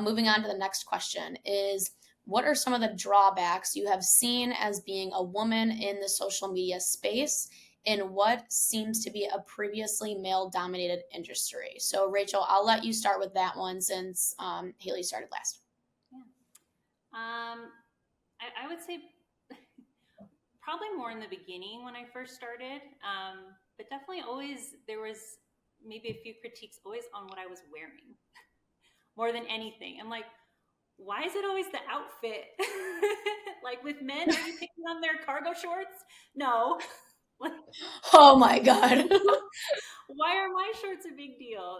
Moving on to the next question is, what are some of the drawbacks you have seen as being a woman in the social media space in what seems to be a previously male-dominated industry? So, Rachel, I'll let you start with that one since Haley started last. Yeah. I would say probably more in the beginning when I first started, but definitely always there was maybe a few critiques always on what I was wearing more than anything. I'm like, why is it always the outfit? Like with men, are you picking on their cargo shorts? No. Oh my God. Why are my shorts a big deal?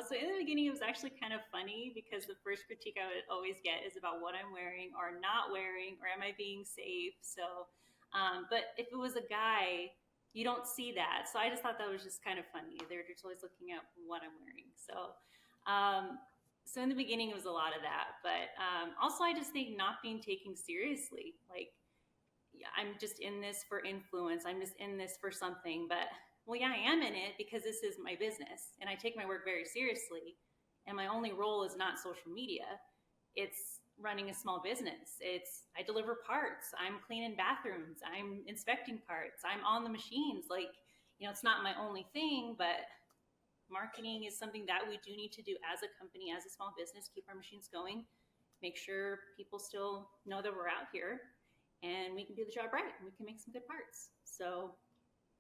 So in the beginning, it was actually kind of funny because the first critique I would always get is about what I'm wearing or not wearing, or am I being safe? So, but if it was a guy, you don't see that. So I just thought that was just kind of funny. They're just always looking at what I'm wearing. So in the beginning, it was a lot of that. But also, I just think not being taken seriously. Like, yeah, I'm just in this for influence. I'm just in this for something. But well, yeah, I am in it because this is my business and I take my work very seriously. And my only role is not social media. It's running a small business. I deliver parts. I'm cleaning bathrooms. I'm inspecting parts. I'm on the machines. Like, it's not my only thing, but marketing is something that we do need to do as a company, as a small business, keep our machines going, make sure people still know that we're out here and we can do the job right and we can make some good parts. So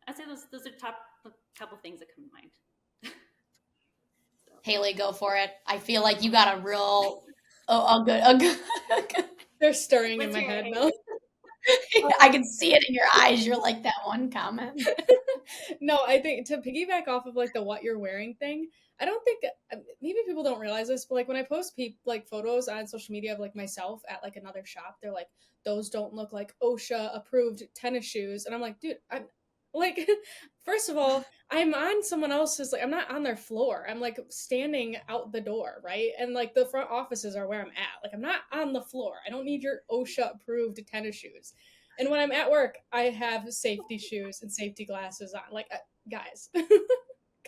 I'd say those are top couple things that come to mind. So. Haley, go for it. I feel like you got a real, a good. They're stirring Let's in my hear head it, now. I can see it in your eyes. You're like that one comment. No, I think to piggyback off of like the what you're wearing thing, I don't think maybe people don't realize this, but like when I post like photos on social media of like myself at like another shop, they're like, those don't look like OSHA approved tennis shoes, and I'm like, dude, I'm like, first of all, I'm on someone else's, like I'm not on their floor. I'm like standing out the door, right? And like the front offices are where I'm at. Like I'm not on the floor. I don't need your OSHA approved tennis shoes. And when I'm at work, I have safety shoes and safety glasses on. Like, guys,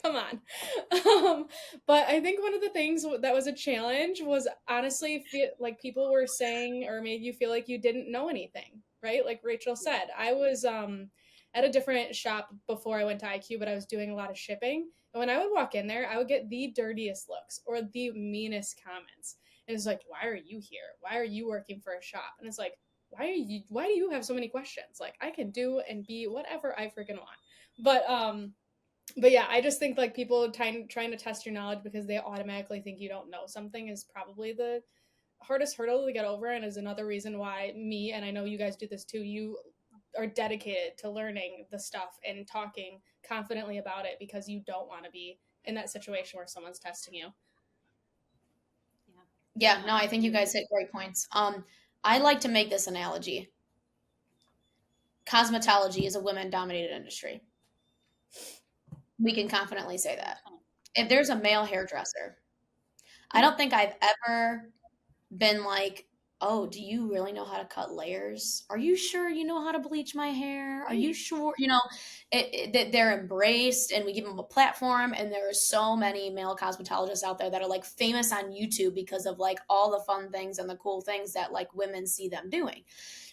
come on. But I think one of the things that was a challenge was honestly, like people were saying or made you feel like you didn't know anything, right? Like Rachel said, I was at a different shop before I went to IQ, but I was doing a lot of shipping. And when I would walk in there, I would get the dirtiest looks or the meanest comments. And it's like, why are you here? Why are you working for a shop? And it's like, why do you have so many questions? Like I can do and be whatever I freaking want. But yeah, I just think like people trying to test your knowledge because they automatically think you don't know something is probably the hardest hurdle to get over, and is another reason why me, and I know you guys do this too, you are dedicated to learning the stuff and talking confidently about it because you don't want to be in that situation where someone's testing you. Yeah, no, I think you guys hit great points. I like to make this analogy. Cosmetology is a women-dominated industry. We can confidently say that. If there's a male hairdresser, I don't think I've ever been like, oh, do you really know how to cut layers? Are you sure you know how to bleach my hair? Are you sure? That they're embraced and we give them a platform. And there are so many male cosmetologists out there that are like famous on YouTube because of like all the fun things and the cool things that like women see them doing.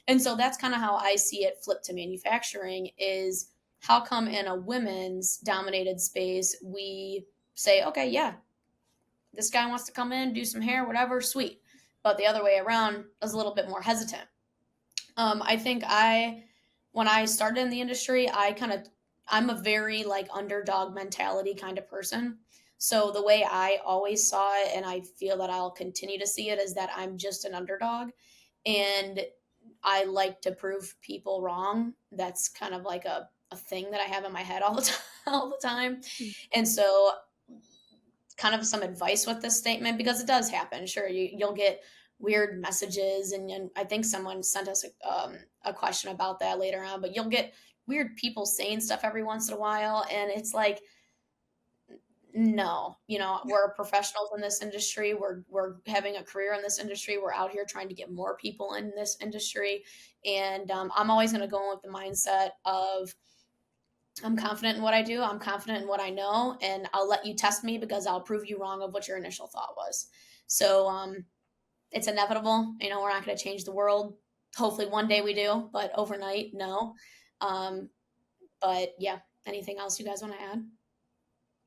And so that's kind of how I see it flipped to manufacturing is how come in a women's dominated space we say, okay, yeah, this guy wants to come in, do some hair, whatever, sweet. But the other way around is a little bit more hesitant. I think when I started in the industry, I'm a very like underdog mentality kind of person. So the way I always saw it, and I feel that I'll continue to see it, is that I'm just an underdog. And I like to prove people wrong. That's kind of like a thing that I have in my head all the time, all the time. And so kind of some advice with this statement because it does happen. Sure, you'll get weird messages, and I think someone sent us a question about that later on. But you'll get weird people saying stuff every once in a while, and it's like, no, we're professionals in this industry. We're having a career in this industry. We're out here trying to get more people in this industry, and I'm always going to go in with the mindset of I'm confident in what I do. I'm confident in what I know, and I'll let you test me because I'll prove you wrong of what your initial thought was. So, it's inevitable. You know, we're not going to change the world. Hopefully one day we do, but overnight, no. But yeah, anything else you guys want to add?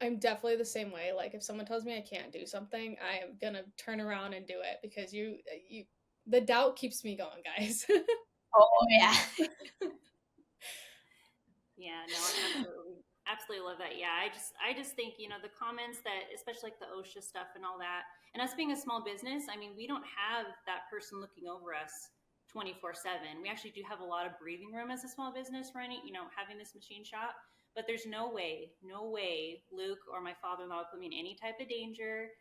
I'm definitely the same way. Like if someone tells me I can't do something, I am gonna turn around and do it because the doubt keeps me going, guys. Oh yeah. Yeah, no, I absolutely love that. Yeah, I just think, you know, the comments that, especially like the OSHA stuff and all that, and us being a small business, I mean, we don't have that person looking over us 24/7. We actually do have a lot of breathing room as a small business running, you know, having this machine shop. But there's no way Luke or my father-in-law would put me in any type of danger.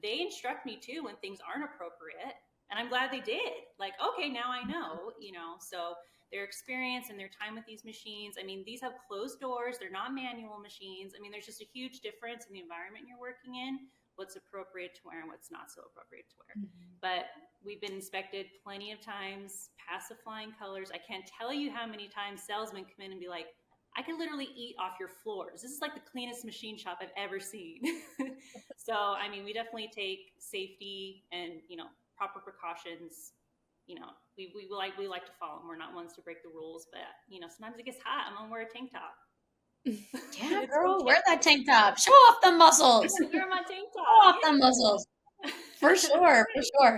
They instruct me too when things aren't appropriate, and I'm glad they did. Like, okay, now I know, you know. So their experience and their time with these machines. I mean, these have closed doors, they're not manual machines. I mean, there's just a huge difference in the environment you're working in, what's appropriate to wear and what's not so appropriate to wear. Mm-hmm. But we've been inspected plenty of times, pass the flying colors. I can't tell you how many times salesmen come in and be like, I could literally eat off your floors. This is like the cleanest machine shop I've ever seen. So, I mean, we definitely take safety and, you know, proper precautions. You know, we like to follow them. We're not ones to break the rules, but you know, sometimes it gets hot. I'm gonna wear a tank top. Yeah, It's girl, okay. wear that tank top. Show off the muscles. Wear my tank Show top. off the muscles. For sure, for sure.